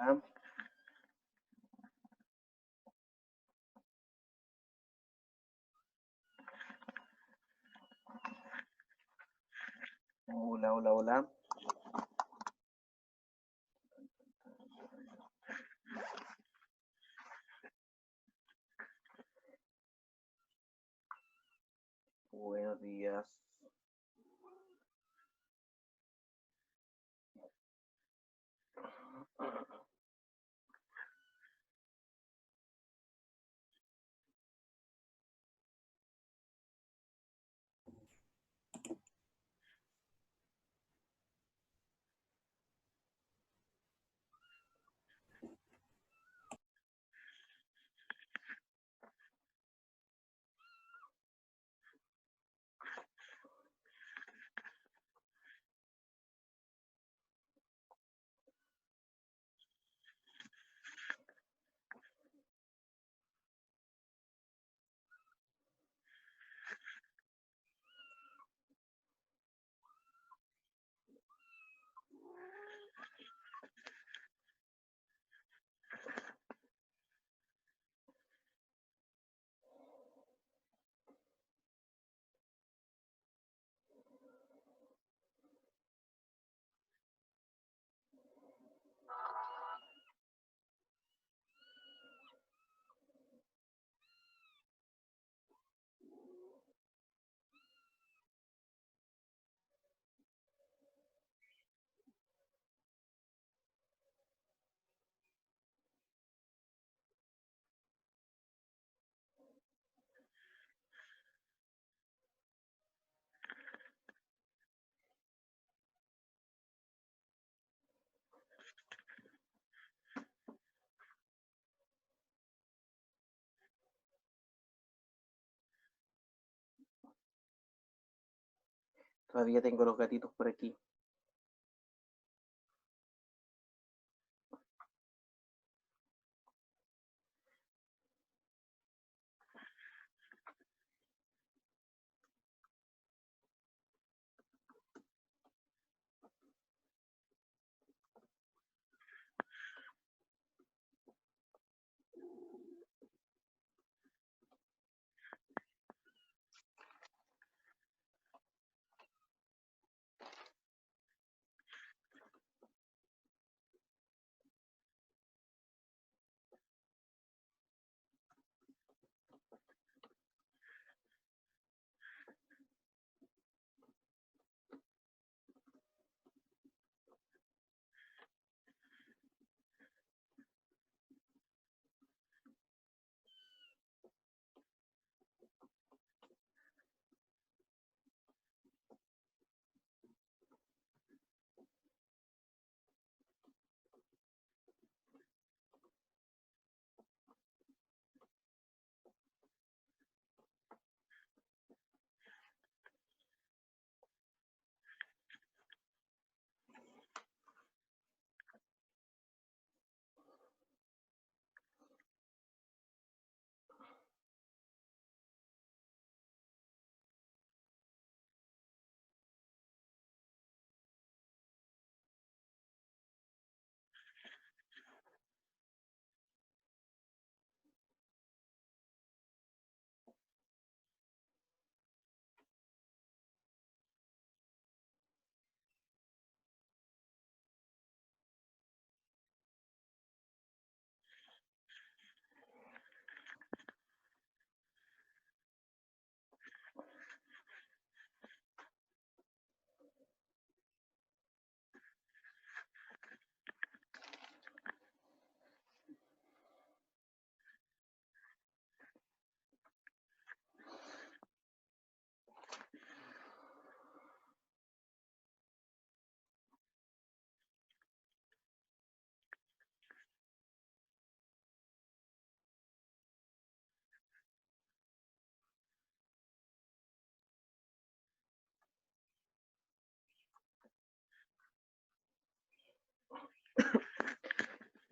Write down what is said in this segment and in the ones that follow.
Hola. Hola, hola, hola. Buenos días. Todavía tengo los gatitos por aquí.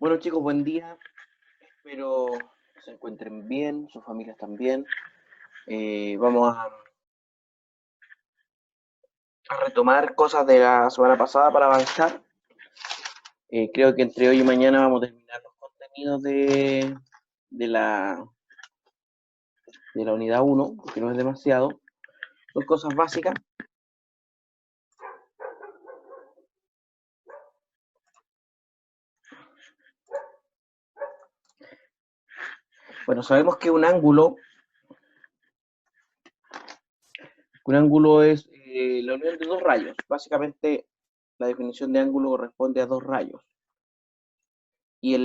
Bueno, chicos, buen día. Espero se encuentren bien, sus familias también. Vamos a retomar cosas de la semana pasada para avanzar. Creo que entre hoy y mañana vamos a terminar los contenidos de la, de la unidad 1, porque no es demasiado. Son cosas básicas. Bueno, sabemos que un ángulo es la unión de dos rayos. Básicamente, la definición de ángulo corresponde a dos rayos. Y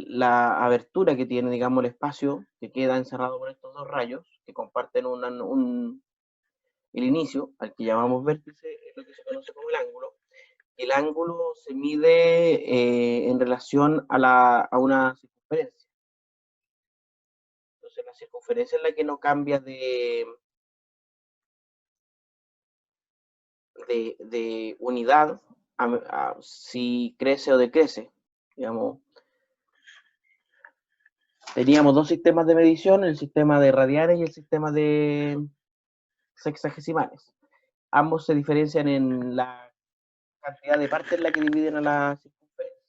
la abertura que tiene, digamos, el espacio que queda encerrado por estos dos rayos, que comparten el inicio, al que llamamos vértice, es lo que se conoce como el ángulo. El ángulo se mide en relación a una circunferencia. Entonces, la circunferencia es la que no cambia de unidad si crece o decrece. Digamos, teníamos dos sistemas de medición, el sistema de radianes y el sistema de sexagesimales. Ambos se diferencian en la cantidad de partes en la que dividen a la circunferencia.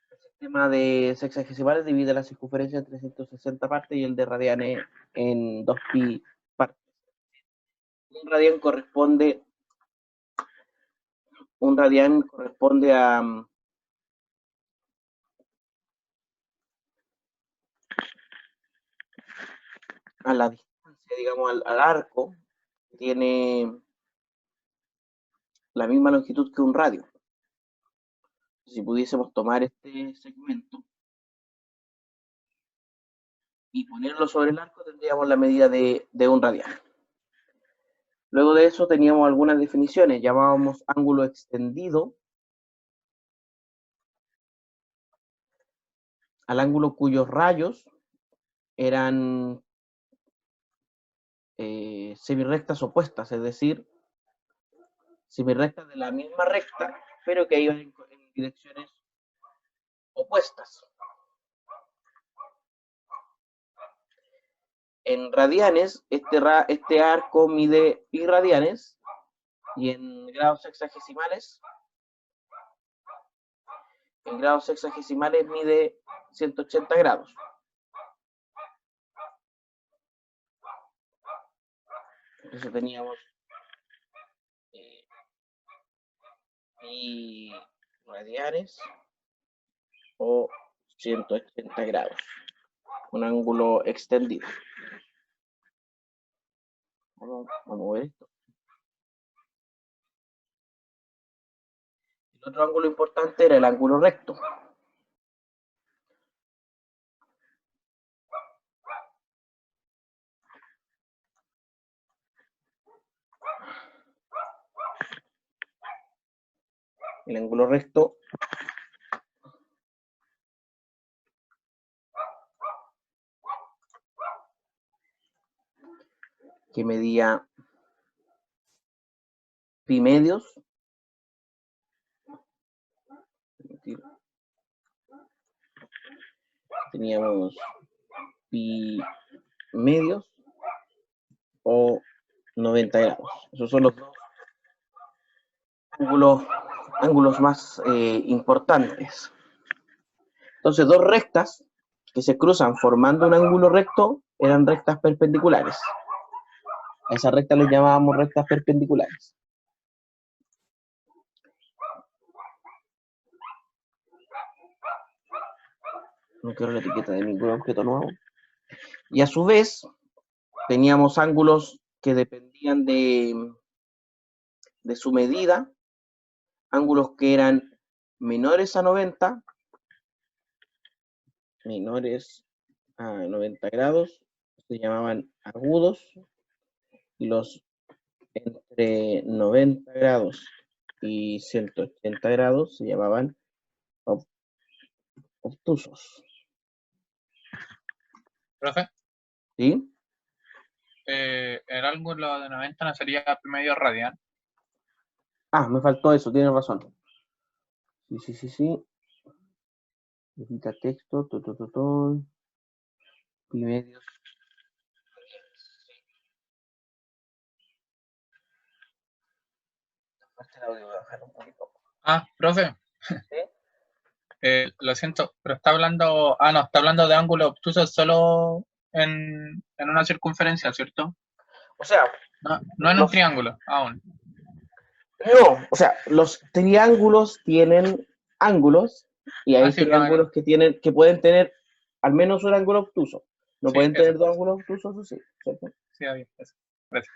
El sistema de sexagesimales divide la circunferencia en 360 partes y el de radianes en 2pi partes. Un radián corresponde a la distancia, digamos, al arco, que tiene la misma longitud que un radio. Si pudiésemos tomar este segmento y ponerlo sobre el arco, tendríamos la medida de un radián. Luego de eso teníamos algunas definiciones, llamábamos ángulo extendido al ángulo cuyos rayos eran semirrectas opuestas, es decir, semirrectas de la misma recta, pero que iban en direcciones opuestas. En radianes, este arco mide pi radianes y en grados sexagesimales mide 180 grados. Entonces teníamos pi radianes o 180 grados, un ángulo extendido. Vamos a ver esto. El otro ángulo importante era el ángulo recto. El ángulo recto que medía pi medios, teníamos pi medios o 90 grados. Esos son los dos ángulos más importantes. Entonces, dos rectas que se cruzan formando un ángulo recto eran rectas perpendiculares. A esas rectas les llamábamos rectas perpendiculares. No quiero la etiqueta de ningún objeto nuevo. Y a su vez, teníamos ángulos que dependían de su medida, ángulos que eran menores a 90 grados, se llamaban agudos, y los entre 90 grados y 180 grados se llamaban obtusos. ¿Profe? ¿Sí? El ángulo de 90 no sería medio radian. Ah, me faltó eso, tienes razón. Sí. Edita texto, pi medios. el audio, voy a bajar un poquito. Ah, profe. ¿Sí? Lo siento, pero está hablando. Ah, no, está hablando de ángulos obtusos solo en una circunferencia, ¿cierto? O sea, No en un los, triángulo, aún. no, o sea, los triángulos tienen ángulos y Ah, hay sí, no, triángulos que pueden tener al menos un ángulo obtuso. No sí, pueden tener dos ángulos obtusos, eso sí, ¿cierto? sí, bien, eso. Gracias.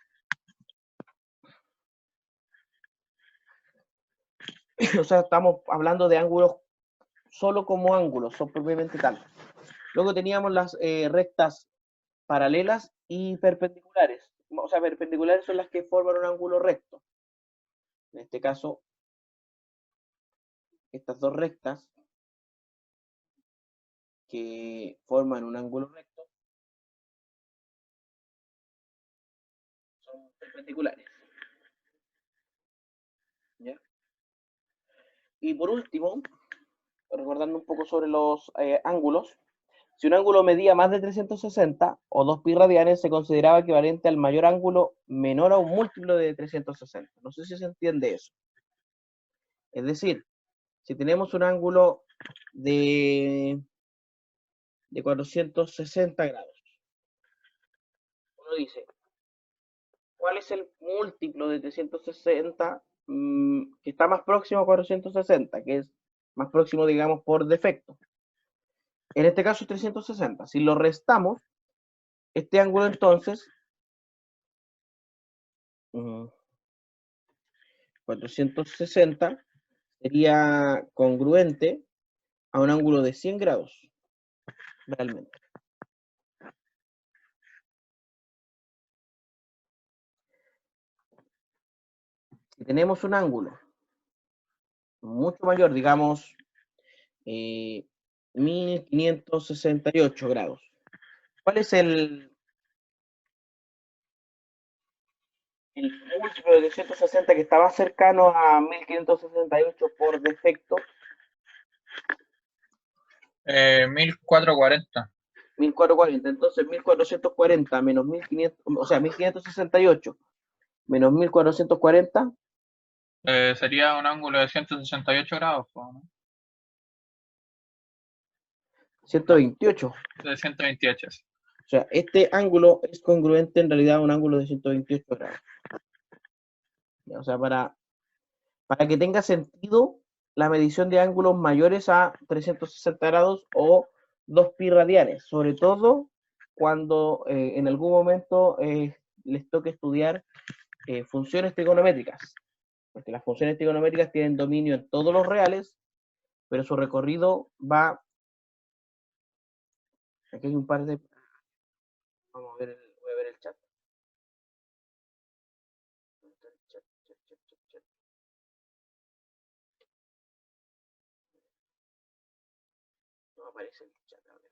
O sea, estamos hablando de ángulos solo como ángulos, son propiamente tal. Luego teníamos las rectas paralelas y perpendiculares. O sea, perpendiculares son las que forman un ángulo recto. En este caso, estas dos rectas que forman un ángulo recto son perpendiculares. ¿Ya? Y por último, recordando un poco sobre los ángulos, si un ángulo medía más de 360 o 2 pi radianes, se consideraba equivalente al mayor ángulo menor a un múltiplo de 360. No sé si se entiende eso. Es decir, si tenemos un ángulo de 460 grados, uno dice, ¿cuál es el múltiplo de 360 que está más próximo a 460, que es más próximo, digamos, por defecto? En este caso es 360. Si lo restamos, este ángulo entonces, 460, sería congruente a un ángulo de 100 grados, realmente. Si tenemos un ángulo mucho mayor, digamos, 1568 grados, ¿cuál es el múltiplo de 360 que está más cercano a 1568 por defecto? 1440. 1440. Entonces 1440 menos 1500, o sea, 1568 menos 1440, Sería un ángulo de 168 grados, ¿no? 128. De 128. O sea, este ángulo es congruente en realidad a un ángulo de 128 grados. O sea, para que tenga sentido la medición de ángulos mayores a 360 grados o 2 pi radianes, sobre todo cuando en algún momento les toque estudiar funciones trigonométricas, porque las funciones trigonométricas tienen dominio en todos los reales, pero su recorrido va, aquí hay un par de, vamos a ver, voy a ver el chat. No aparece el chat, a ver.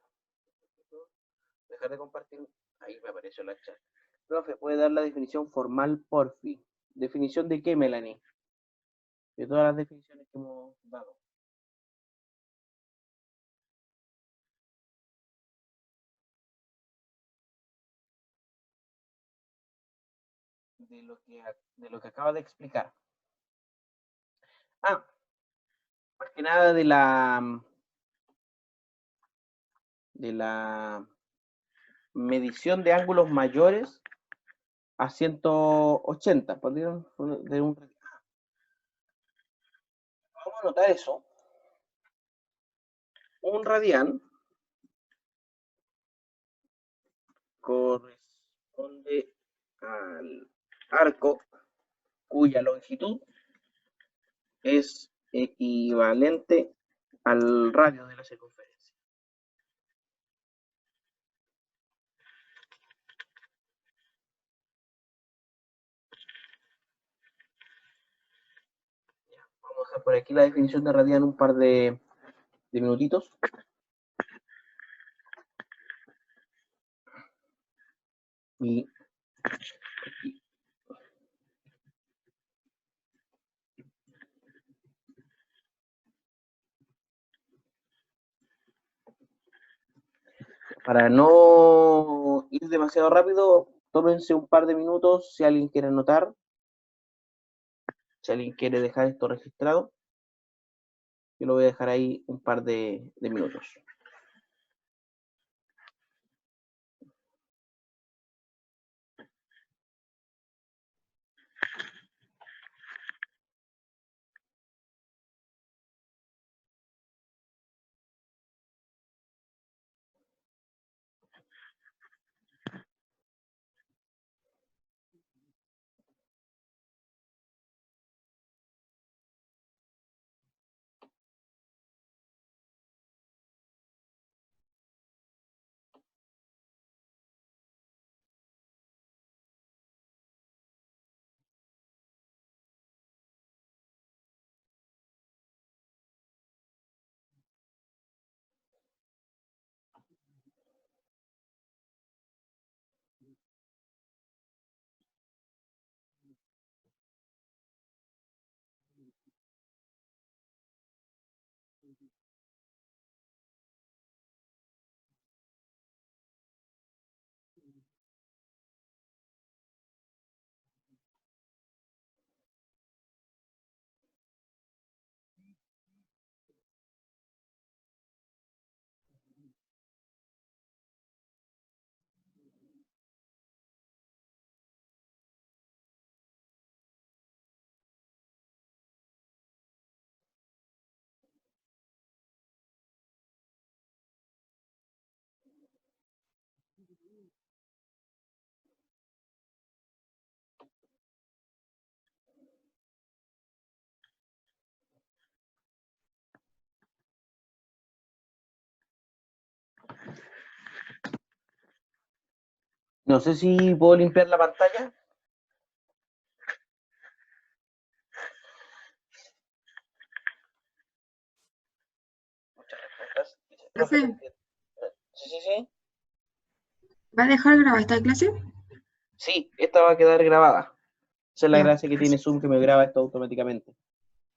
Dejar de compartir, ahí me apareció la chat. Profe, ¿puede dar la definición formal, porfi? ¿Definición de qué, Melanie? De todas las definiciones que hemos dado. De lo que acaba de explicar. Ah, más que nada de la medición de ángulos mayores a 180. ¿Podrían de un, vamos a anotar eso. Un radián corresponde al arco cuya longitud es equivalente al radio de la circunferencia. Vamos a dejar por aquí la definición de radián un par de minutitos. Y para no ir demasiado rápido, tómense un par de minutos si alguien quiere anotar. Si alguien quiere dejar esto registrado, yo lo voy a dejar ahí un par de minutos. No sé si puedo limpiar la pantalla. Muchas respuestas. Profe, Profe, sí. ¿va a dejar grabar esta clase? Sí, esta va a quedar grabada. Esa es la Ya, gracia que tiene Zoom, que me graba esto automáticamente.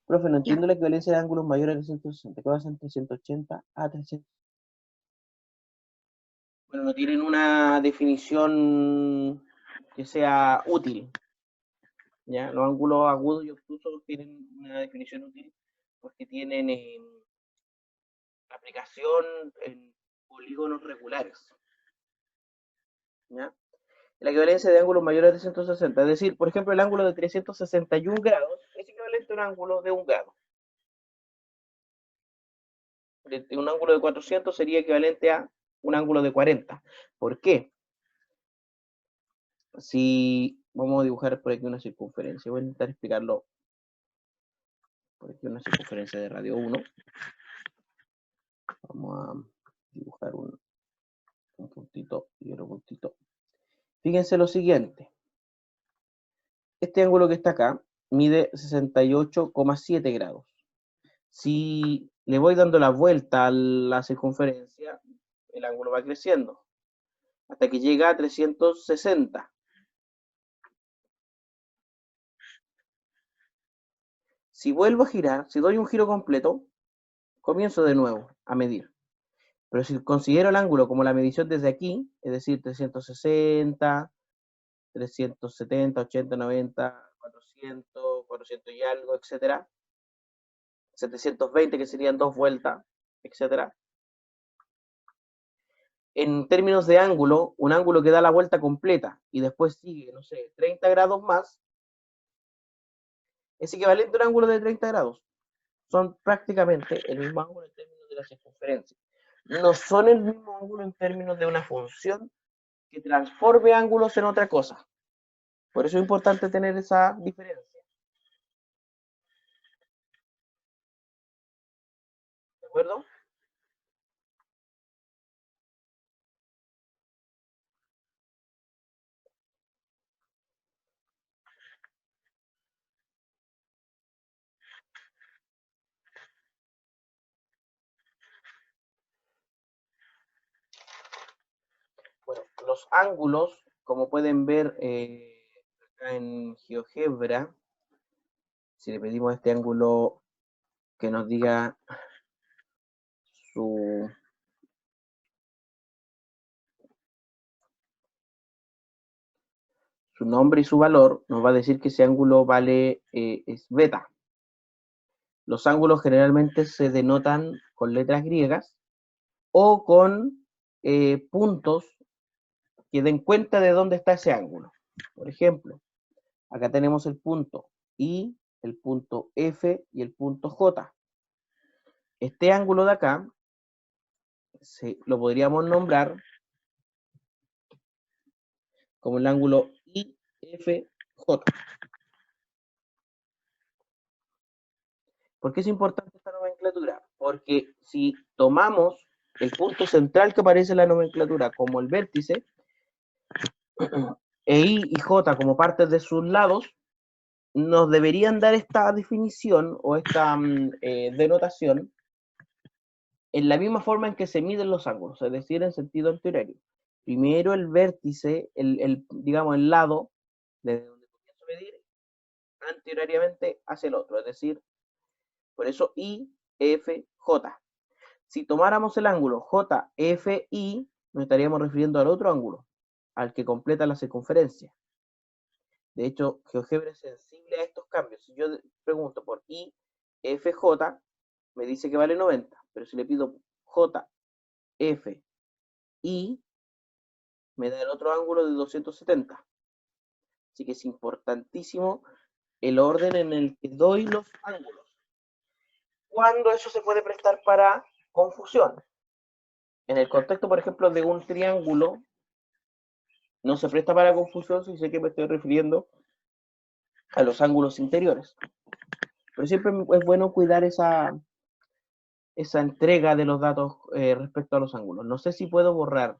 Profe, no ya. entiendo la equivalencia de ángulos mayores de 160. ¿Qué pasa entre 180 a 300? Bueno, no tienen una definición que sea útil. ¿Ya? Los ángulos agudos y obtusos tienen una definición útil porque tienen aplicación en polígonos regulares. ¿Ya? La equivalencia de ángulos mayores de 160, es decir, por ejemplo, el ángulo de 361 grados es equivalente a un ángulo de 1 grado. Un ángulo de 400 sería equivalente a un ángulo de 40. ¿Por qué? Si vamos a dibujar por aquí una circunferencia, voy a intentar explicarlo. Por aquí una circunferencia de radio 1. Vamos a dibujar un puntito y otro puntito. Fíjense lo siguiente. Este ángulo que está acá mide 68,7 grados. Si le voy dando la vuelta a la circunferencia, el ángulo va creciendo hasta que llega a 360. Si vuelvo a girar, si doy un giro completo, comienzo de nuevo a medir. Pero si considero el ángulo como la medición desde aquí, es decir, 360, 370, 80, 90, 400, 400 y algo, etcétera, 720, que serían 2 vueltas, etcétera. En términos de ángulo, un ángulo que da la vuelta completa y después sigue, no sé, 30 grados más, es equivalente a un ángulo de 30 grados. Son prácticamente el mismo ángulo en términos de la circunferencia. No son el mismo ángulo en términos de una función que transforme ángulos en otra cosa. Por eso es importante tener esa diferencia. ¿De acuerdo? Bueno, los ángulos, como pueden ver acá en GeoGebra, si le pedimos a este ángulo que nos diga su su nombre y su valor, nos va a decir que ese ángulo vale, es beta. Los ángulos generalmente se denotan con letras griegas o con puntos que den cuenta de dónde está ese ángulo. Por ejemplo, acá tenemos el punto I, el punto F y el punto J. Este ángulo de acá lo podríamos nombrar como el ángulo IFJ. ¿Por qué es importante esta nomenclatura? Porque si tomamos el punto central que aparece en la nomenclatura como el vértice, e I y J como partes de sus lados, nos deberían dar esta definición o esta denotación en la misma forma en que se miden los ángulos, es decir, en sentido antihorario. Primero el vértice, digamos, el lado, desde donde comienzo a medir, antihorariamente hacia el otro, es decir, por eso I, F, J. Si tomáramos el ángulo JFI, nos estaríamos refiriendo al otro ángulo, al que completa la circunferencia. De hecho, GeoGebra es sensible a estos cambios. Si yo pregunto por IFJ, me dice que vale 90, pero si le pido JFI, me da el otro ángulo de 270. Así que es importantísimo el orden en el que doy los ángulos. ¿Cuándo eso se puede prestar para confusión? En el contexto, por ejemplo, de un triángulo, no se presta para confusión si sé que me estoy refiriendo a los ángulos interiores. Pero siempre es bueno cuidar esa entrega de los datos respecto a los ángulos. No sé si puedo borrar.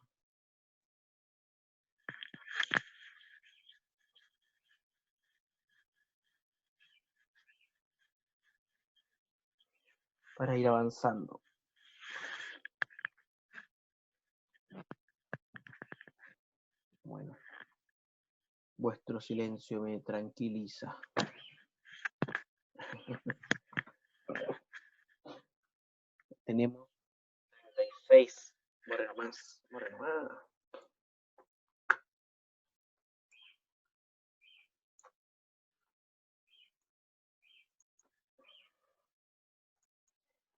Para ir avanzando. Bueno. Vuestro silencio me tranquiliza. Tenemos 36. Moreno más. Moreno más.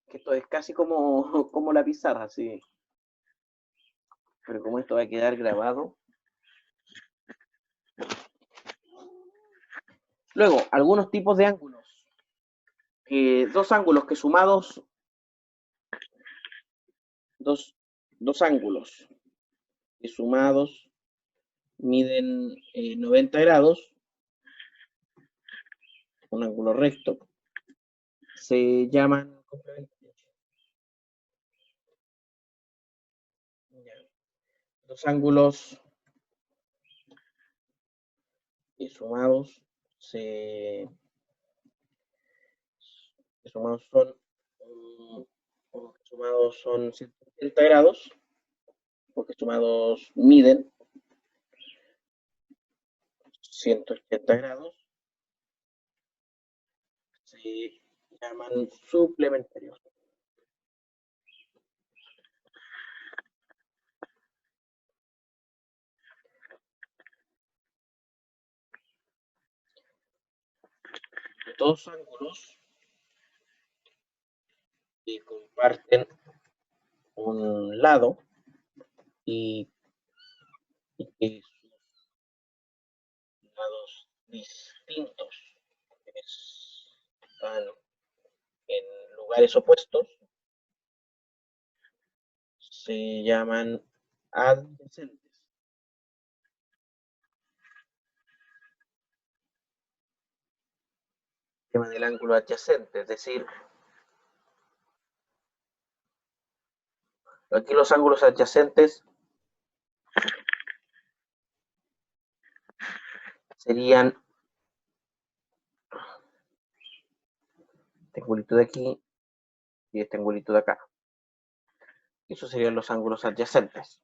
Que esto es casi como la pizarra, sí. Pero como esto va a quedar grabado. Luego, algunos tipos de ángulos. Dos ángulos que sumados, dos ángulos que sumados miden 90 grados, un ángulo recto, se llaman complementarios. Dos ángulos sumados son 180 grados, porque sumados miden 180 grados, se llaman suplementarios. Dos ángulos que comparten un lado y que sus lados distintos están en lugares opuestos, se llaman adyacentes. El tema del ángulo adyacente, es decir, aquí los ángulos adyacentes serían este angulito de aquí y este angulito de acá. Esos serían los ángulos adyacentes.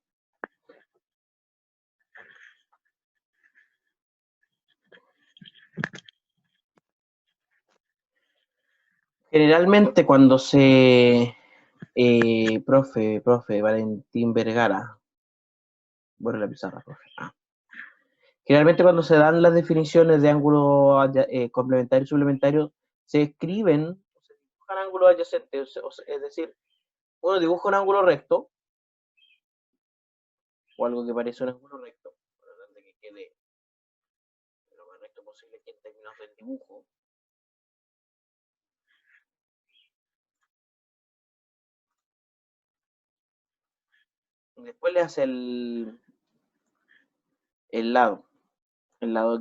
Generalmente cuando profe Valentín Vergara, bueno, la pizarra, profe. Generalmente cuando se dan las definiciones de ángulo complementario y suplementario, se escriben, se dibujan ángulos adyacentes, es decir, uno dibuja un ángulo recto, o algo que parece un ángulo recto, para tratar de que quede lo más recto posible en términos del dibujo. Y después le hace el lado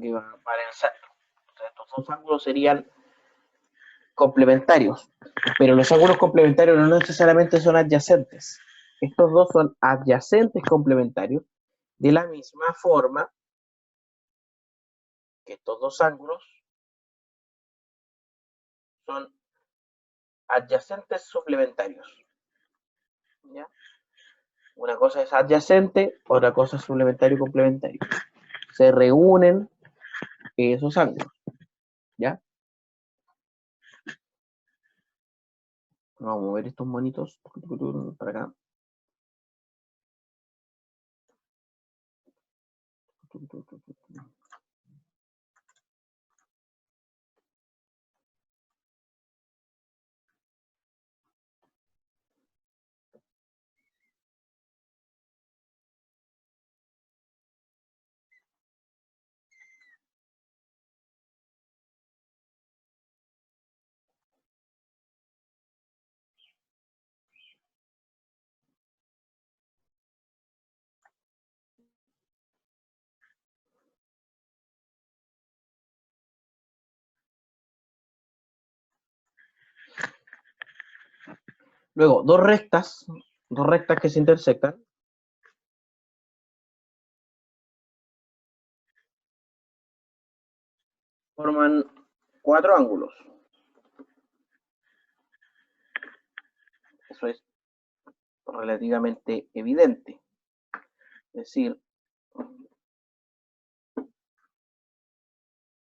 que va para el centro. Entonces, estos dos ángulos serían complementarios, pero los ángulos complementarios no necesariamente son adyacentes. Estos dos son adyacentes complementarios de la misma forma que estos dos ángulos son adyacentes suplementarios. ¿Ya? Una cosa es adyacente, otra cosa es suplementario y complementario. Se reúnen esos ángulos. ¿Ya? Vamos a mover estos monitos para acá. Luego, dos rectas que se intersectan. Forman cuatro ángulos. Eso es relativamente evidente. Es decir,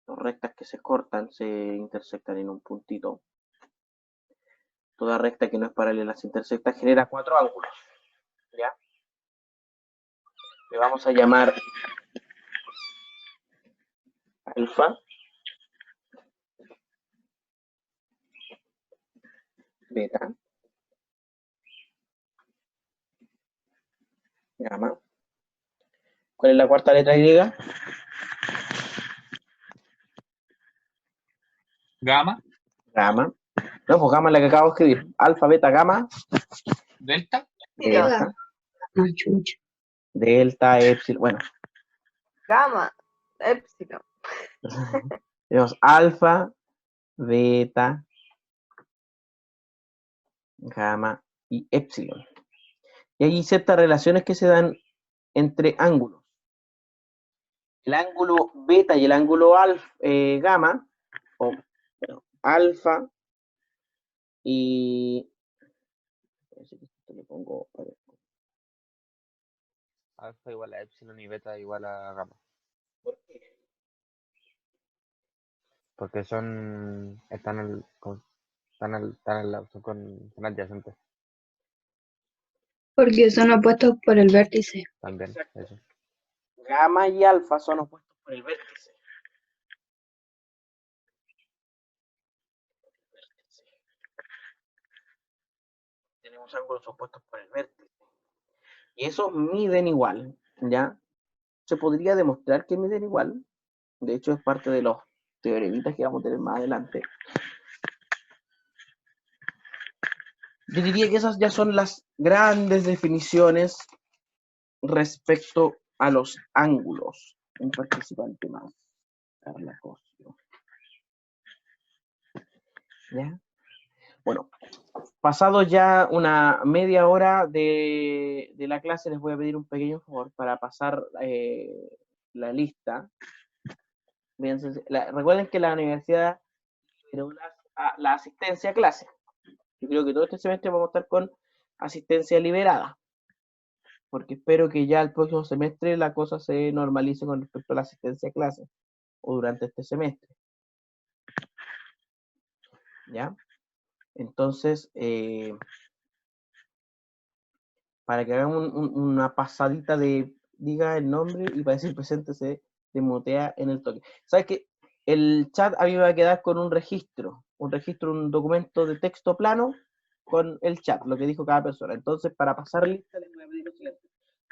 dos rectas que se cortan se intersectan en un puntito. Toda recta que no es paralela se intersecta genera cuatro ángulos. ¿Ya? Le vamos a llamar alfa, beta, gamma. ¿Cuál es la cuarta letra griega? Gamma, Gamma. No, pues gamma es la que acabo de escribir. Alfa, beta, gamma, delta, delta, No, chucha. delta, epsilon. Bueno, Gamma, epsilon. tenemos alfa, beta, gamma y epsilon. Y hay ciertas relaciones que se dan entre ángulos. El ángulo beta y el ángulo gamma, o bueno, alfa y... Le pongo, a ver, Alfa igual a epsilon y beta igual a gamma. ¿por qué? Porque están al lado, son adyacentes Porque son opuestos por el vértice. también. Exacto. Eso. Gamma y alfa son opuestos por el vértice. Tenemos ángulos opuestos por el vértice. Y esos miden igual, ¿ya? Se podría demostrar que miden igual. De hecho, es parte de los teoremitas que vamos a tener más adelante. Yo diría que esas ya son las grandes definiciones respecto a los ángulos. Un participante más. Carla Cosio. ¿Ya? Bueno, pasado ya una media hora de la clase, les voy a pedir un pequeño favor para pasar la lista. Recuerden que la universidad liberó la asistencia a clase. Yo creo que todo este semestre vamos a estar con asistencia liberada, porque espero que ya el próximo semestre la cosa se normalice con respecto a la asistencia a clase, o durante este semestre. ¿Ya? Entonces, para que hagan una pasadita de diga el nombre y para decir preséntese te mutea en el toque. ¿Sabes qué? El chat a mí me va a quedar con un registro, un documento de texto plano con el chat, lo que dijo cada persona. Entonces, para pasar lista, les voy a pedir lo siguiente.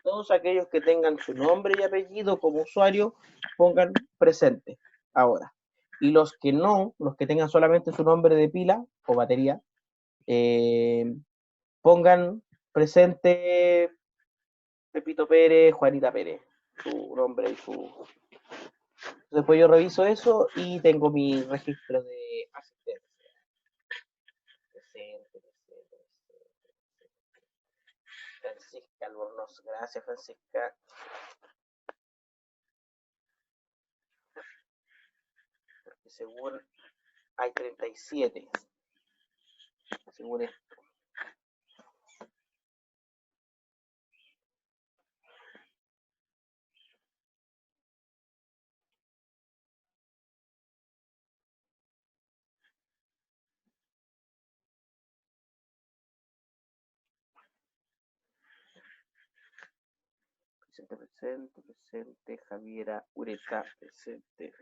Todos aquellos que tengan su nombre y apellido como usuario, pongan presente ahora. Y los que no, los que tengan solamente su nombre de pila o batería, pongan presente Pepito Pérez, Juanita Pérez, su nombre y su... Después yo reviso eso y tengo mi registro de asistencia. Presente. Francisca Albornoz, gracias Francisca. Porque según hay 37, según esto. Presente, Javiera Ureta, presente.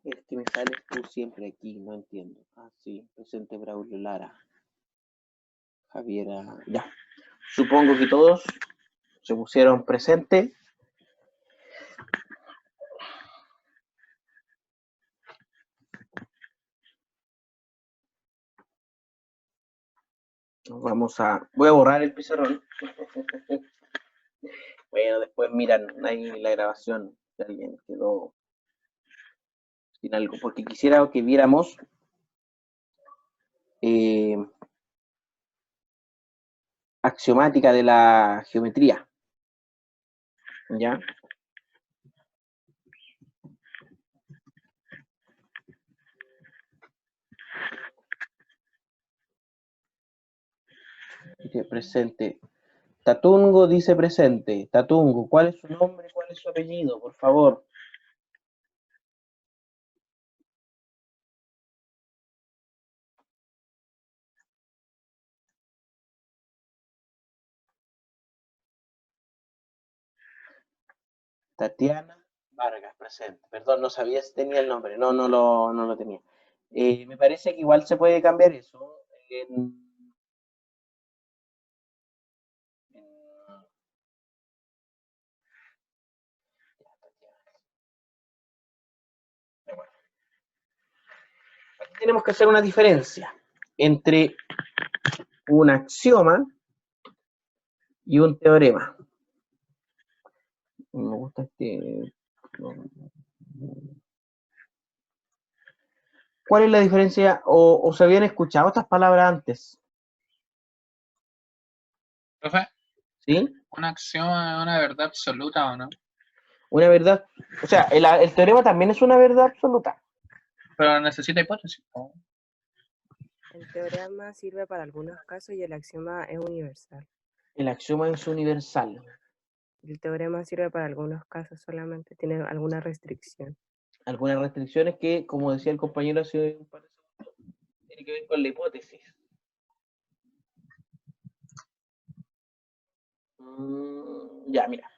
Es que me sales tú siempre aquí, no entiendo. Ah, sí, presente Braulio Lara. Javiera, ya. Supongo que todos se pusieron presente. Voy a borrar el pizarrón. Bueno, después miran ahí la grabación de alguien quedó sin algo, porque quisiera que viéramos axiomática de la geometría. ¿Ya? Dice presente. Tatungo dice presente. Tatungo, ¿cuál es su nombre? ¿Cuál es su apellido? Por favor. Tatiana Vargas, presente. Perdón, no sabía si tenía el nombre. No lo tenía. Me parece que igual se puede cambiar eso. Aquí tenemos que hacer una diferencia entre un axioma y un teorema. Me gusta este... ¿Cuál es la diferencia? ¿O se habían escuchado estas palabras antes? Profe, ¿Sí? ¿un axioma es una verdad absoluta o no? Una verdad... O sea, el teorema también es una verdad absoluta. Pero necesita hipótesis. ¿No? El teorema sirve para algunos casos y el axioma es universal. El axioma es universal. El teorema sirve para algunos casos solamente, tiene alguna restricción. Algunas restricciones que, como decía el compañero hace un par de segundos, tiene que ver con la hipótesis. Ya, mira.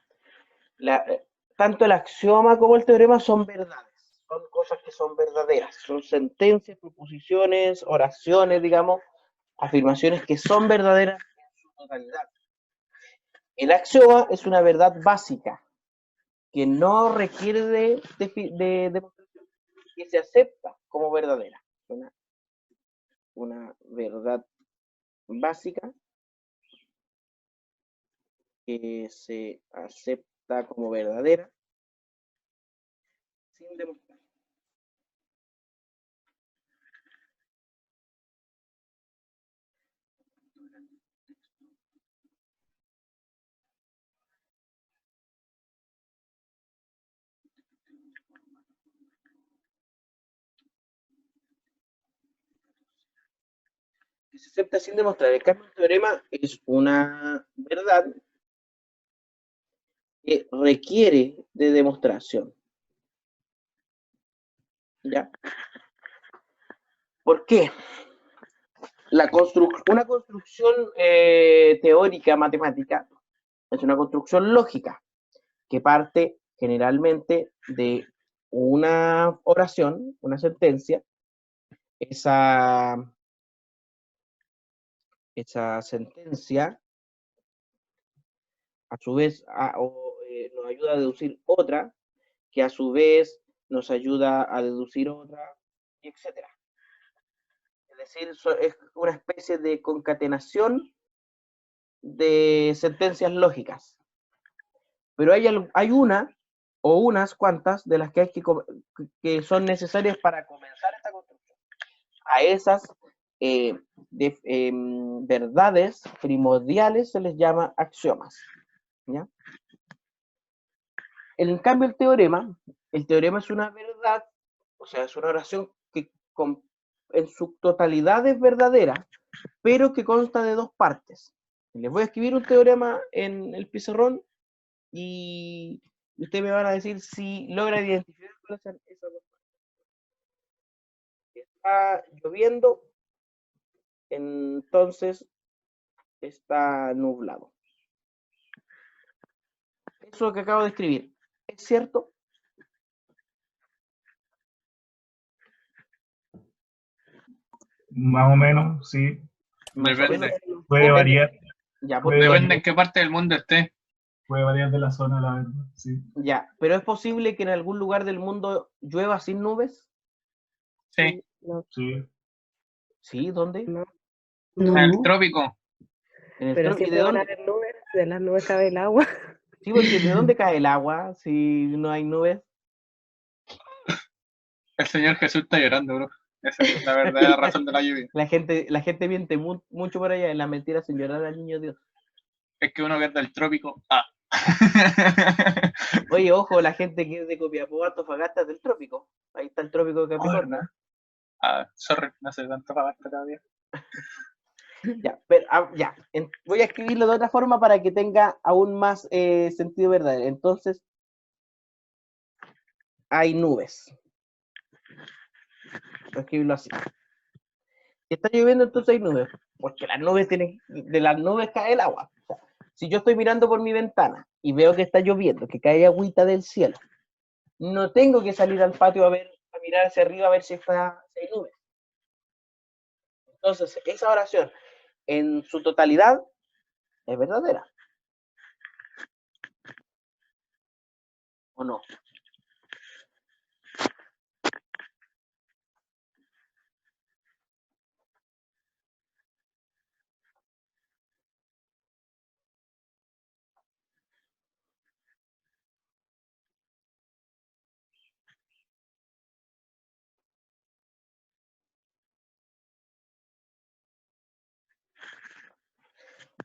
Tanto el axioma como el teorema son verdades. Son cosas que son verdaderas. Son sentencias, proposiciones, oraciones, digamos, afirmaciones que son verdaderas en su totalidad. El axioma es una verdad básica que no requiere de demostración, que se acepta como verdadera. Una verdad básica que se acepta como verdadera sin demostrar. que se acepta sin demostrar. En cambio, un teorema es una verdad que requiere de demostración. ¿Ya? ¿Por qué? Una construcción teórica matemática es una construcción lógica que parte generalmente de una oración, una sentencia. Esa sentencia, a su vez, nos ayuda a deducir otra, que a su vez nos ayuda a deducir otra, etc. Es decir, es una especie de concatenación de sentencias lógicas. Pero hay una o unas cuantas de las que son necesarias para comenzar esta construcción. A esas verdades primordiales se les llama axiomas. ¿Ya? En cambio, el teorema es una verdad, o sea, es una oración que en su totalidad es verdadera, pero que consta de dos partes. Les voy a escribir un teorema en el pizarrón y ustedes me van a decir si logran identificar cuáles son esas dos partes. Está lloviendo, entonces está nublado. Eso que acabo de escribir, ¿es cierto? Más o menos, sí. Más o Depende. menos. Puede variar. Ya, Puede Depende variar. en qué parte del mundo esté. Puede variar de la zona, la verdad. Sí. ya, pero ¿es posible que en algún lugar del mundo llueva sin nubes? Sí. No, Sí. Sí, ¿dónde? no. En el No, trópico. En el Pero ¿Y de siempre van a dónde? haber nubes, de las nubes cabe el agua. Sí, porque ¿de dónde cae el agua si no hay nubes? El Señor Jesús está llorando, bro. Esa es la verdadera razón de la lluvia. La gente miente mucho por allá, en la mentira sin llorar al niño Dios. Es que uno que es del trópico. Ah. Oye, ojo, la gente que es de Copiapó, Antofagasta es del trópico. Ahí está el trópico de Capricornio. ¿Verdad? Ah, sorry, no sé tanto para todavía. Ya, pero, voy a escribirlo de otra forma para que tenga aún más sentido verdadero. Entonces, hay nubes. Voy a escribirlo así. Si está lloviendo, entonces hay nubes. Porque de las nubes cae el agua. O sea, si yo estoy mirando por mi ventana y veo que está lloviendo, que cae agüita del cielo, no tengo que salir al patio a mirar hacia arriba a ver si hay nubes. Entonces, esa oración en su totalidad es verdadera. ¿O no?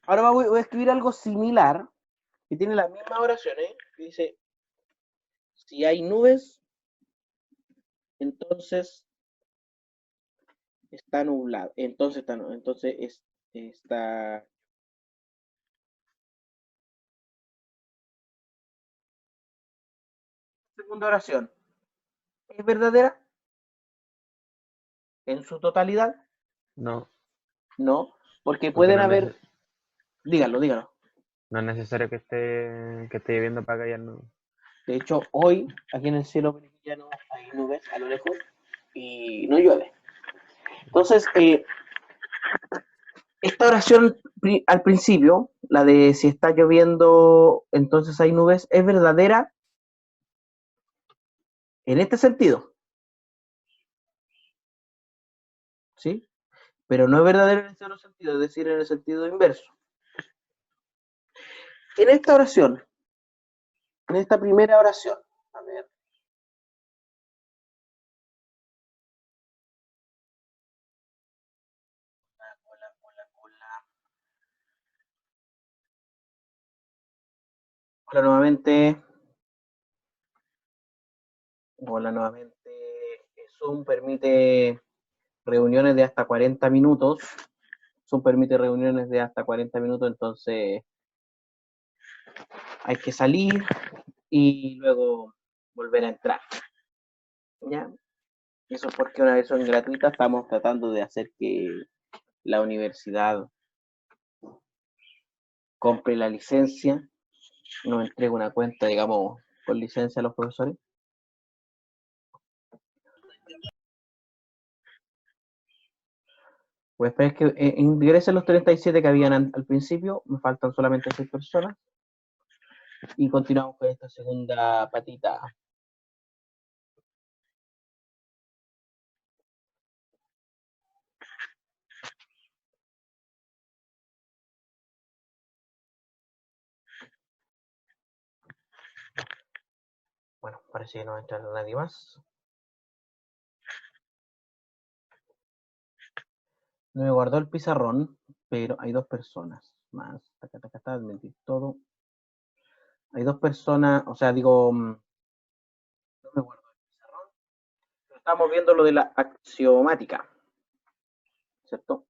Ahora voy a escribir algo similar, que tiene las mismas oraciones, que dice, si hay nubes, entonces está nublado. Está. Segunda oración, ¿es verdadera? ¿En su totalidad? No, No, porque porque pueden haber. Dígalo. no es necesario que esté lloviendo para callar, no. De hecho, hoy, aquí en el cielo boliviano, hay nubes a lo lejos y no llueve. Entonces, esta oración al principio, la de si está lloviendo, entonces hay nubes, es verdadera en este sentido, ¿sí? Pero no es verdadera en ese otro sentido, es decir, en el sentido inverso. En esta oración, en esta primera oración, a ver. Hola nuevamente. Hola nuevamente. Zoom permite reuniones de hasta 40 minutos. Zoom permite reuniones de hasta 40 minutos, entonces hay que salir y luego volver a entrar. ¿Ya? Eso es porque una versión gratuita estamos tratando de hacer que la universidad compre la licencia, nos entregue una cuenta, digamos, con licencia a los profesores. Pues esperar que ingresen los 37 que habían al principio, me faltan solamente 6 personas. Y continuamos con esta segunda patita. Bueno, parece que no va a entrar nadie más. No me guardó el pizarrón, pero hay 2 personas más. Taca, admitir todo. Hay 2 personas, o sea, digo, no me guardó el pizarrón. Pero estamos viendo lo de la axiomática, ¿cierto?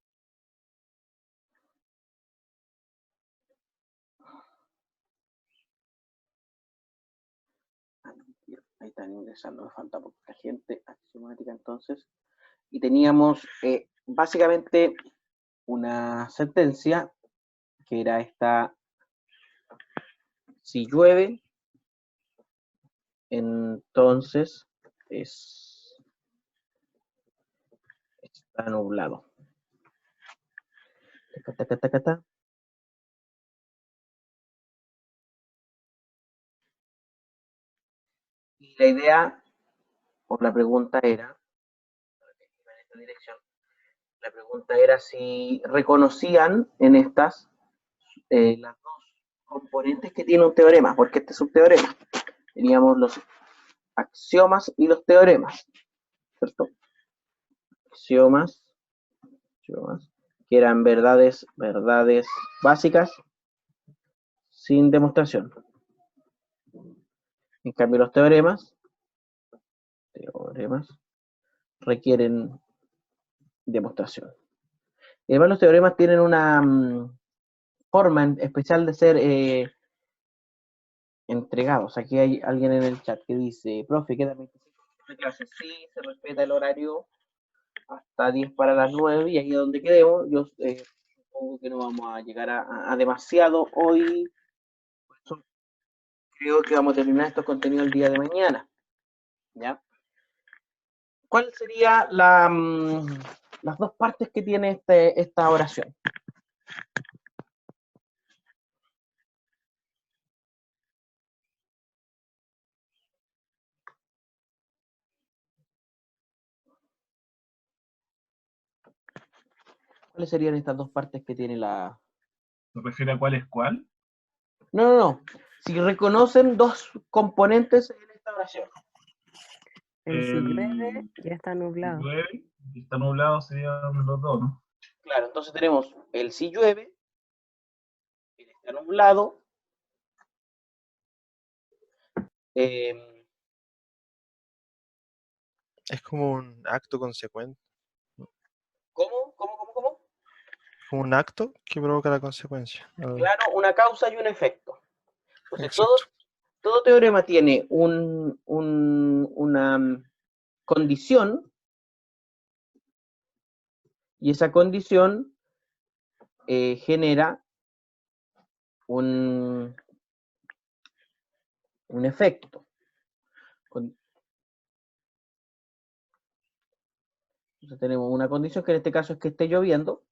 Ahí están ingresando, me falta poca gente. Axiomática, entonces. Y teníamos básicamente una sentencia que era esta: si llueve, entonces está nublado. Taca. Y la idea, o la pregunta era, en esta dirección, la pregunta era si reconocían en estas las 2 componentes que tiene un teorema, porque este es un teorema. Teníamos los axiomas y los teoremas, ¿cierto? Axiomas, que eran verdades básicas sin demostración. En cambio, los teoremas requieren demostración. Y además los teoremas tienen una forma especial de ser entregados. Aquí hay alguien en el chat que dice: profe, quedan 25 minutos de clase. Sí, se respeta el horario hasta 10 para las 9, y ahí es donde quedemos. Yo supongo que no vamos a llegar a demasiado hoy. Por eso creo que vamos a terminar estos contenidos el día de mañana. ¿Ya? ¿Cuál sería las 2 partes que tiene esta oración? ¿Cuáles serían estas 2 partes que tiene la...? ¿Se refiere a cuál es cuál? No. Si reconocen 2 componentes en esta oración. El si llueve ya está nublado. Si llueve y está nublado serían los 2, ¿no? Claro, entonces tenemos el si llueve, el está nublado, Es como un acto consecuente. ¿Cómo? Como un acto que provoca la consecuencia. Claro, una causa y un efecto. Entonces, Exacto. todo teorema tiene una condición, y esa condición genera un efecto. Entonces tenemos una condición que en este caso es que esté lloviendo,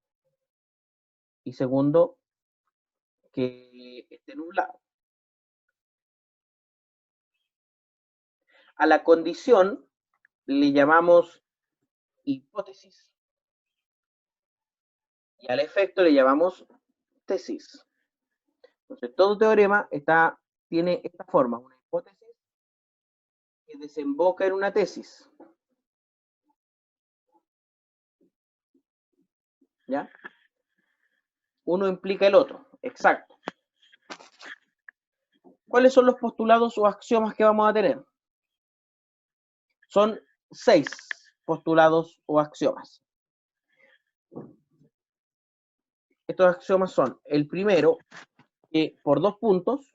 y segundo, que esté nublado. A la condición le llamamos hipótesis, y al efecto le llamamos tesis. Entonces todo teorema tiene esta forma: una hipótesis que desemboca en una tesis. ¿Ya? Uno implica el otro, exacto. ¿Cuáles son los postulados o axiomas que vamos a tener? Son 6 postulados o axiomas. estos axiomas son, el primero, que por dos puntos,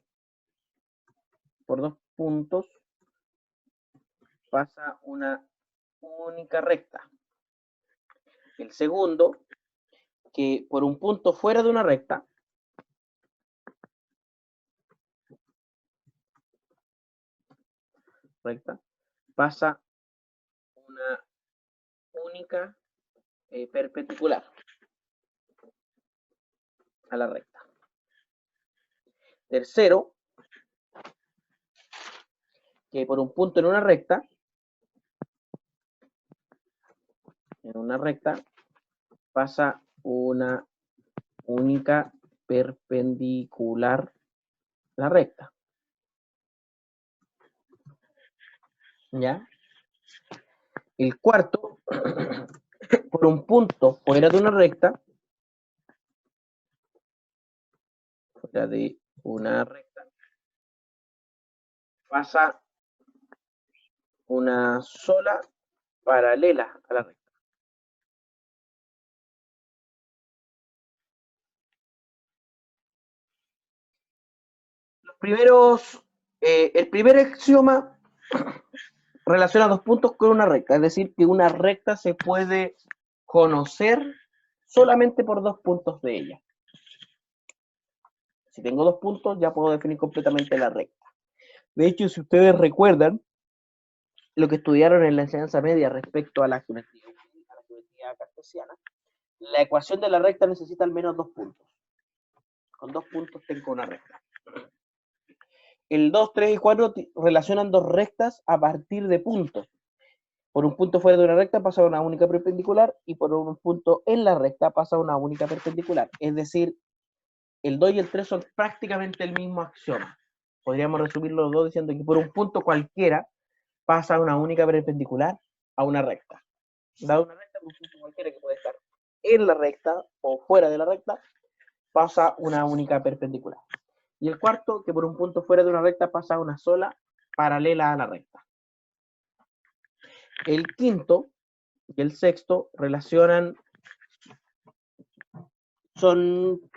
pasa una única recta. El segundo, que por un punto fuera de una recta, pasa una única perpendicular a la recta. Tercero, que por un punto en una recta, pasa una única perpendicular a la recta. ¿Ya? El cuarto, por un punto fuera de una recta, pasa una sola paralela a la recta. El primer axioma relaciona dos puntos con una recta, es decir, que una recta se puede conocer solamente por dos puntos de ella. Si tengo dos puntos, ya puedo definir completamente la recta. De hecho, si ustedes recuerdan lo que estudiaron en la enseñanza media respecto a la geometría cartesiana, la ecuación de la recta necesita al menos dos puntos. Con dos puntos tengo una recta. El 2, 3 y 4 relacionan dos rectas a partir de puntos. Por un punto fuera de una recta pasa una única perpendicular y por un punto en la recta pasa una única perpendicular. Es decir, el 2 y el 3 son prácticamente el mismo axioma. Podríamos resumir los dos diciendo que por un punto cualquiera pasa una única perpendicular a una recta. Dado una recta, por un punto cualquiera que puede estar en la recta o fuera de la recta, pasa una única perpendicular. Y el cuarto, que por un punto fuera de una recta pasa una sola paralela a la recta. El quinto y el sexto son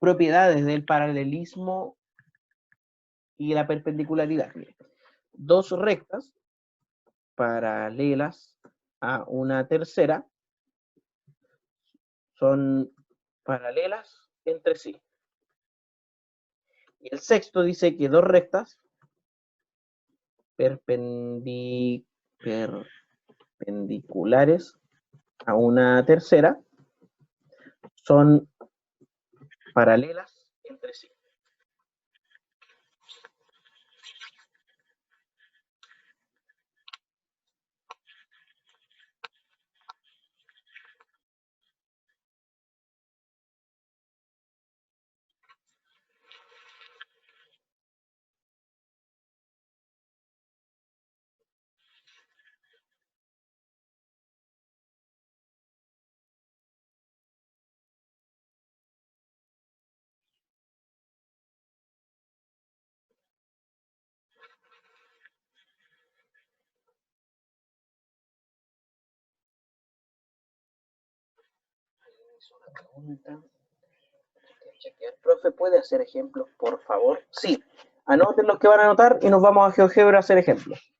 propiedades del paralelismo y la perpendicularidad. Dos rectas paralelas a una tercera son paralelas entre sí. Y el sexto dice que dos rectas perpendiculares a una tercera son paralelas entre sí. Profe, ¿puede hacer ejemplos, por favor? Sí. Anoten los que van a anotar y nos vamos a GeoGebra a hacer ejemplos.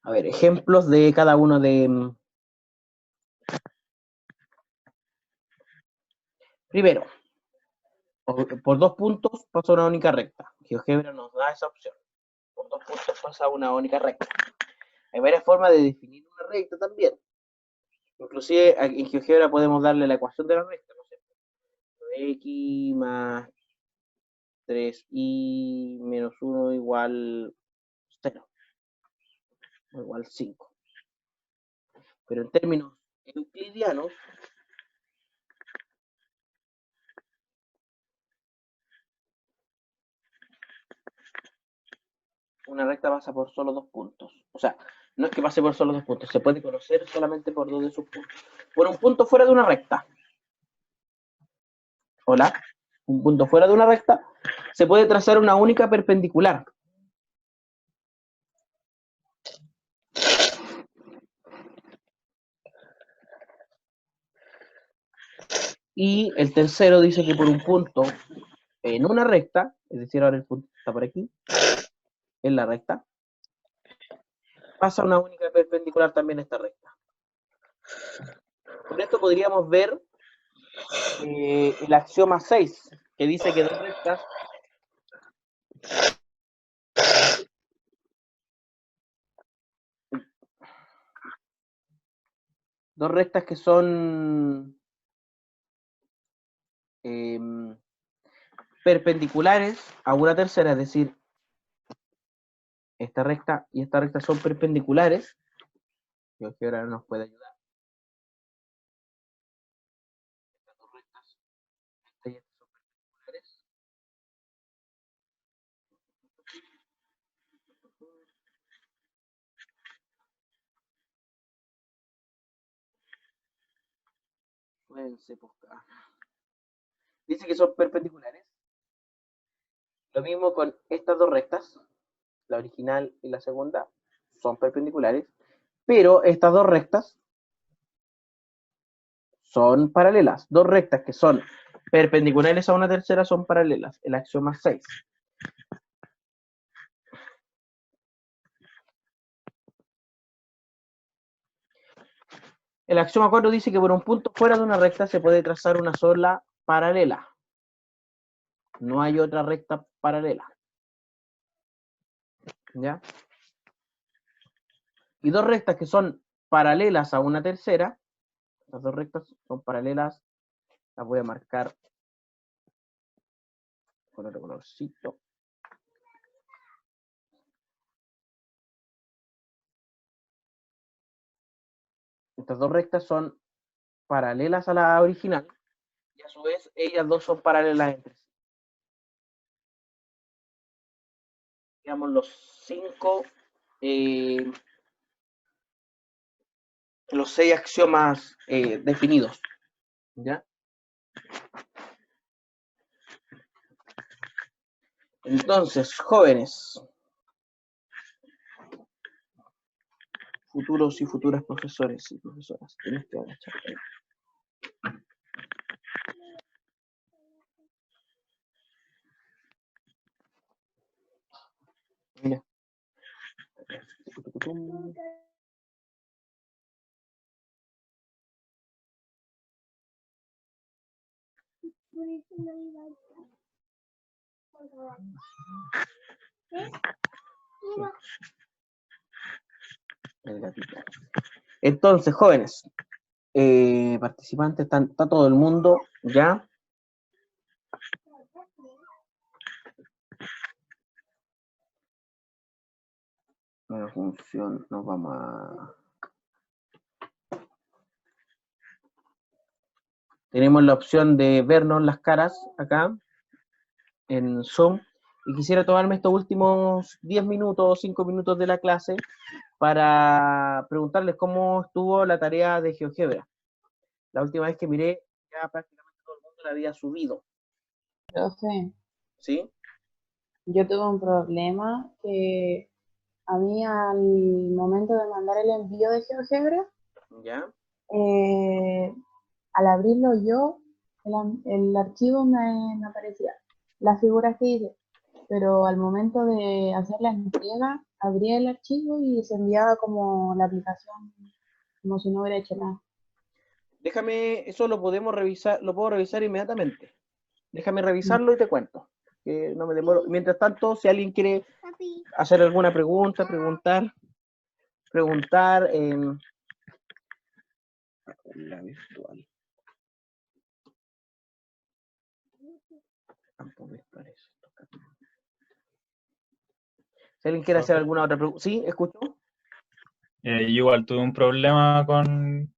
A ver, ejemplos de cada uno de... Primero, por dos puntos pasa una única recta. GeoGebra nos da esa opción. Por dos puntos pasa una única recta. Hay varias formas de definir una recta también. Inclusive en GeoGebra podemos darle la ecuación de la recta, ¿no es cierto? X más 3y menos 1 igual 0, o igual 5. Pero en términos euclidianos, una recta pasa por solo 2 puntos. O sea, no es que pase por solo 2 puntos, se puede conocer solamente por 2 de sus puntos. Por un punto fuera de una recta. Hola. Un punto fuera de una recta, se puede trazar una única perpendicular. Y el tercero dice que por un punto en una recta, es decir, ahora el punto está por aquí, en la recta, pasa una única perpendicular también a esta recta. Con esto podríamos ver el axioma 6, que dice que dos rectas que son perpendiculares a una tercera, es decir, esta recta y esta recta son perpendiculares. Creo que ahora nos puede ayudar. Estas dos rectas, esta y esta son perpendiculares. Dice que son perpendiculares. Lo mismo con estas dos rectas, la original y la segunda, son perpendiculares, pero estas dos rectas son paralelas. Dos rectas que son perpendiculares a una tercera son paralelas. El axioma 6. El axioma 4 dice que por un punto fuera de una recta se puede trazar una sola paralela. No hay otra recta paralela. ¿Ya? Y dos rectas que son paralelas a una tercera, las dos rectas son paralelas, las voy a marcar con otro colorcito. Estas dos rectas son paralelas a la original y a su vez ellas dos son paralelas entre sí. Digamos los 6 axiomas definidos. ¿Ya? Entonces, jóvenes, futuros y futuras profesores y profesoras, tienes que agachar ahí. Mira. El gatito. Entonces, jóvenes, participantes, está todo el mundo ya. Nueva función, nos vamos a... Tenemos la opción de vernos las caras acá en Zoom. Y quisiera tomarme estos últimos 10 minutos o 5 minutos de la clase para preguntarles cómo estuvo la tarea de GeoGebra. La última vez que miré, ya prácticamente todo el mundo la había subido. Profe, ¿Sí? yo tuve un problema que a mí al momento de mandar el envío de GeoGebra, ¿Ya? al abrirlo yo, el archivo me aparecía las figuras que hice, pero al momento de hacer la entrega, abría el archivo y se enviaba como la aplicación, como si no hubiera hecho nada. Déjame, eso lo podemos revisar, lo puedo revisar inmediatamente. Déjame revisarlo y te cuento. Que no me demoro. Mientras tanto, si alguien quiere hacer alguna pregunta, preguntar, La virtual. Campos virtuales. Si alguien quiere hacer alguna otra pregunta. ¿Sí? ¿Escuchó? Yo igual tuve un problema con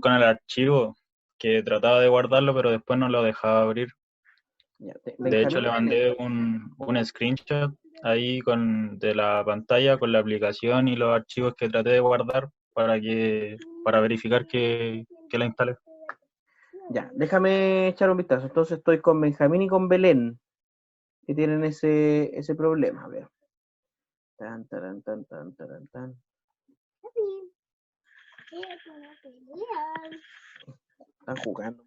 el archivo, que trataba de guardarlo, pero después no lo dejaba abrir. Ya, De hecho, Benjamín, le mandé un screenshot ahí de la pantalla con la aplicación y los archivos que traté de guardar para verificar que la instalé. ya, déjame echar un vistazo. Entonces estoy con Benjamín y con Belén, que tienen ese problema. A ver. Tan, taran, tan, tan, taran, tan. Están jugando.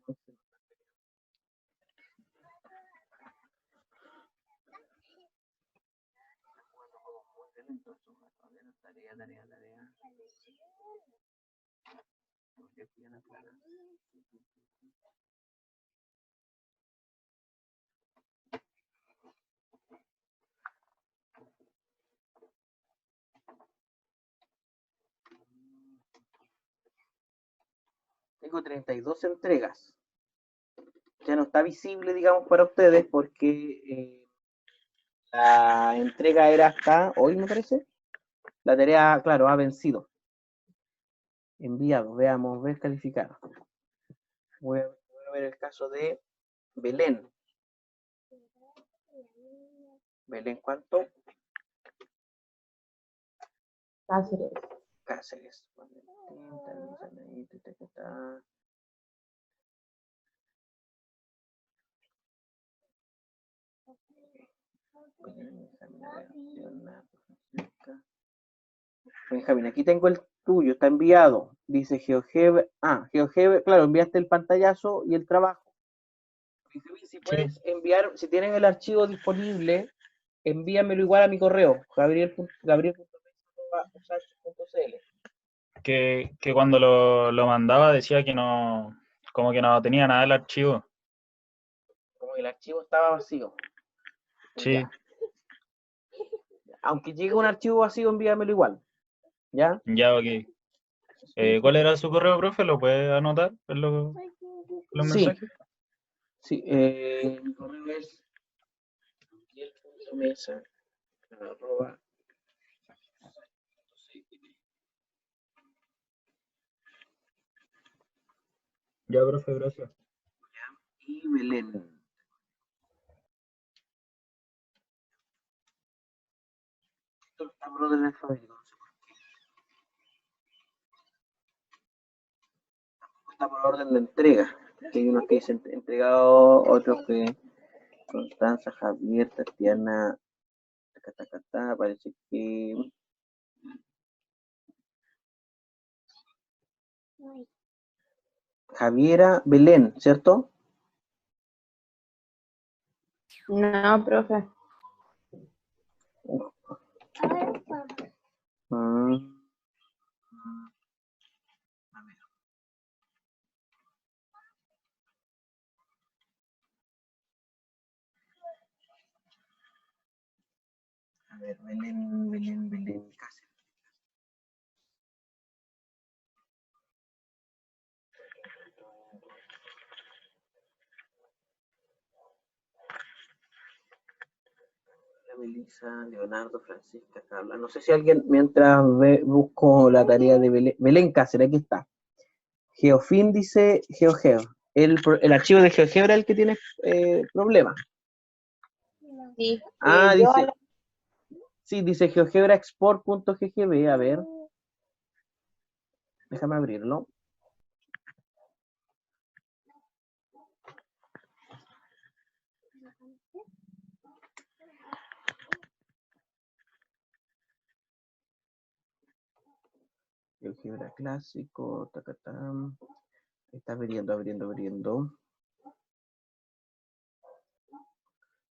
Tengo 32 entregas. Ya no está visible, digamos, para ustedes porque la entrega era hasta hoy, me parece. La tarea, claro, ha vencido. Enviado, veamos, ver calificado. Voy a ver el caso de Belén. Belén, ¿cuánto? Cáceres. Cáceres. Benjamín, aquí tengo el tuyo, está enviado. Dice GeoGebra. GeoGebra, claro, enviaste el pantallazo y el trabajo. Benjamín, si puedes enviar, si tienes el archivo disponible, envíamelo igual a mi correo, gabriel.gabriel.mesa@usach.cl. Que cuando lo mandaba decía que no, como que no tenía nada el archivo. Como que el archivo estaba vacío. Sí. Ya. Aunque llegue un archivo vacío, envíamelo igual. ¿Ya? Ya, ok. ¿Cuál era su correo, profe? ¿Lo puede anotar en los Sí. mensajes? Sí, mi correo es gabriel.mesa@. Ya, profe, gracias. Y Belén. Esto está por orden alfabético, no sé por qué. Está por orden de entrega. Que hay unos que dicen entregado, otros que Constanza, Javier, Tatiana, parece que Javiera, Belén, ¿cierto? No, profe. A ver, Belén, Cáceres. Melissa, Leonardo, Francisca, Carla. No sé si alguien, mientras busco la tarea de Belén Cáceres, aquí está. Geofin dice GeoGebra. El archivo de GeoGebra es el que tiene problemas. Sí. Dice. Sí, dice GeoGebraExport.ggb. A ver. Déjame abrirlo. GeoGebra clásico. Tacatán. Está abriendo.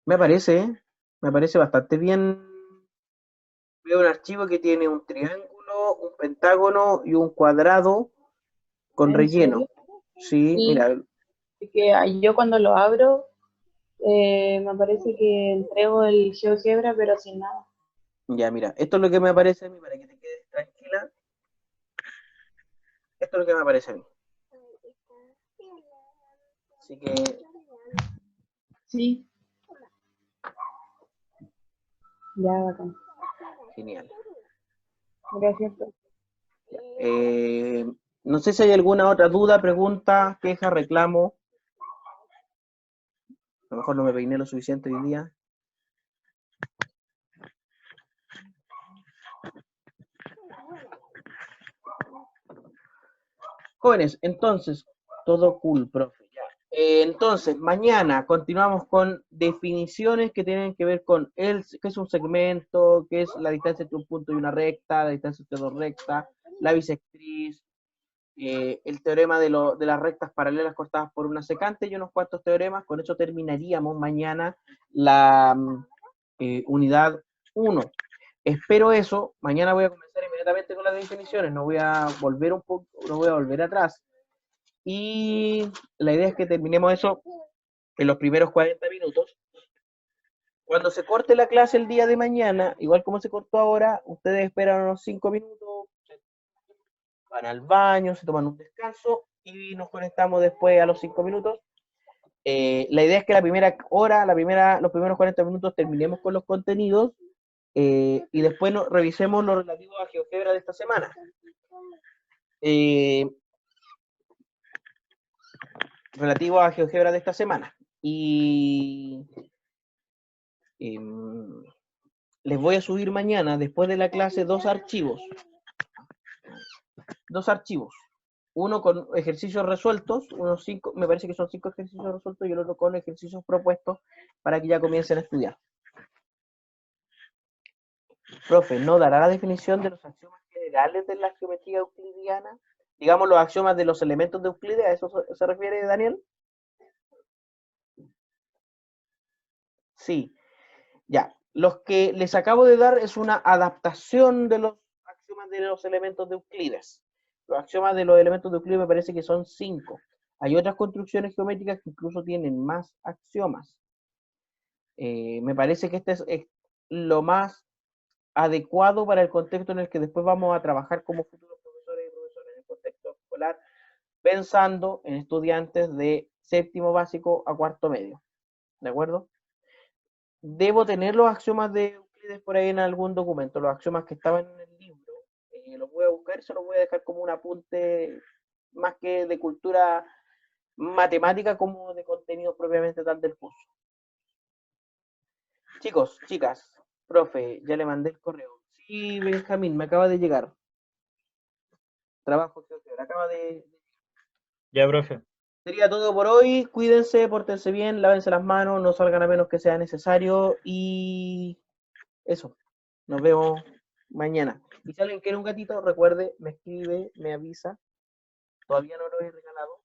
Me parece bastante bien. Veo un archivo que tiene un triángulo, un pentágono y un cuadrado con ¿En relleno. serio? Sí, Sí. mira. Así que yo cuando lo abro, me parece que entrego el GeoGebra, pero sin nada. Ya, mira, esto es lo que me aparece a mí, para que te quedes tranquila. Esto es lo que me aparece a mí. Así que Sí. Ya, bacán. genial. Gracias. No sé si hay alguna otra duda, pregunta, queja, reclamo. A lo mejor no me peiné lo suficiente hoy día. Jóvenes, entonces, todo cool, profe. Ya. Entonces, mañana continuamos con definiciones que tienen que ver con qué es un segmento, qué es la distancia entre un punto y una recta, la distancia entre dos rectas, la bisectriz, el teorema de las rectas paralelas cortadas por una secante y unos cuantos teoremas. Con eso terminaríamos mañana la unidad 1. Espero eso. Mañana voy a comenzar inmediatamente con las definiciones. No voy a volver atrás. Y la idea es que terminemos eso en los primeros 40 minutos. Cuando se corte la clase el día de mañana, igual como se cortó ahora, ustedes esperan unos 5 minutos, van al baño, se toman un descanso y nos conectamos después a los 5 minutos. La idea es que la primera hora, los primeros 40 minutos terminemos con los contenidos y después revisemos lo relativo a GeoGebra de esta semana. Relativo a GeoGebra de esta semana. Y les voy a subir mañana, después de la clase, dos archivos. Uno con ejercicios resueltos, unos 5, me parece que son 5 ejercicios resueltos, y el otro con ejercicios propuestos para que ya comiencen a estudiar. Profe, ¿no dará la definición de los axiomas generales de la geometría euclidiana? Digamos, los axiomas de los elementos de Euclides, ¿a eso se refiere Daniel? Sí. Ya. Los que les acabo de dar es una adaptación de los axiomas de los elementos de Euclides. Los axiomas de los elementos de Euclides me parece que son 5. Hay otras construcciones geométricas que incluso tienen más axiomas. Me parece que este es lo más adecuado para el contexto en el que después vamos a trabajar como futuros profesores y profesores en el contexto escolar, pensando en estudiantes de séptimo básico a cuarto medio. ¿De acuerdo? Debo tener los axiomas de Euclides por ahí en algún documento, los axiomas que estaban en el libro. Los voy a buscar, se los voy a dejar como un apunte más que de cultura matemática como de contenido propiamente tal del curso. Chicos, chicas, profe, ya le mandé el correo. Sí, Benjamín, me acaba de llegar. Trabajo, acaba de... Ya, profe. Sería todo por hoy. Cuídense, pórtense bien, lávense las manos, no salgan a menos que sea necesario. Y eso. Nos vemos mañana. Y si alguien quiere un gatito, recuerde, me escribe, me avisa. Todavía no lo he regalado.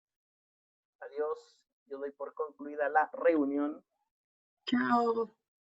Adiós. Yo doy por concluida la reunión. Chao.